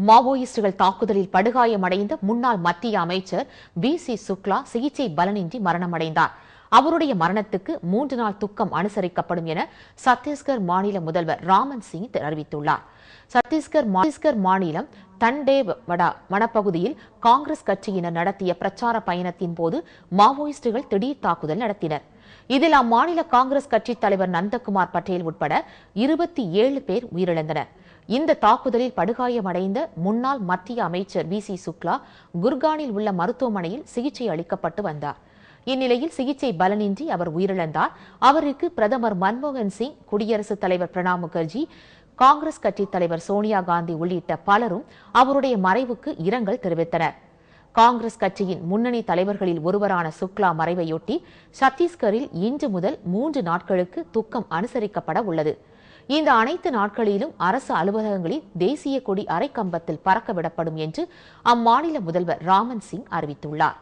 மாவோயிஸ்டுகள் தாக்குதலில் படுகாயமடைந்த முன்னாள் மத்திய அமைச்சர் வி.சி. சுக்லா சிகிச்சை பலனின்றி மரணமடைந்தார். அவருடைய மரணத்துக்கு 3 நாள் துக்கம் அனுசரிக்கப்படும் என சத்தீஸ்கர் மாநில முதல்வர் ராமன் சிங் அறிவித்துள்ளார். சத்தீஸ்கர் மாநிலம் தண்டேவடா வனப்பகுதியில் காங்கிரஸ் கட்சியினர் நடத்திய பிரச்சார பயணத்தின் போது மாவோயிஸ்டுகள் திடீர் தாக்குதல் நடத்தினர். இதில் அம்மாநில காங்கிரஸ் கட்சி தலைவர் நந்தகுமார் பட்டேல் உட்பட 27 பேர் உயிரிழந்தனர். இந்த தாக்குதலில் படுகாயமடைந்த முன்னாள் மத்திய அமைச்சர் வி.சி. சுக்லா குர்கானில் உள்ள மருத்துவமனையில் சிகிச்சை அளிக்கப்பட்டு வந்தார். இந்நிலையில் சிகிச்சை பலனின்றி அவர் உயிரிழந்தார். அவருக்கு பிரதமர் மன்மோகன் சிங், குடியரசுத் தலைவர் பிரணாப் முகர்ஜி, காங்கிரஸ் கட்சி தலைவர் சோனியா காந்தி உள்ளிட்ட பலரும் அவருடைய மறைவுக்கு இரங்கல் தெரிவித்தனர். காங்கிரஸ் கட்சியின் முன்னணி தலைவர்களில் ஒருவரான சுக்லா மறைவையொட்டி சத்தீஸ்கரில் இன்று முதல் 3 நாட்களுக்கு துக்கம் அனுசரிக்கப்பட உள்ளது. இந்த அனைத்து நாட்களிலும் அரசு அலுவலகங்களில் தேசிய கொடி அரைக்கம்பத்தில் பறக்கவிடப்படும் என்று அம்மாநில முதல்வர் ராமன் சிங் அறிவித்துள்ளார்.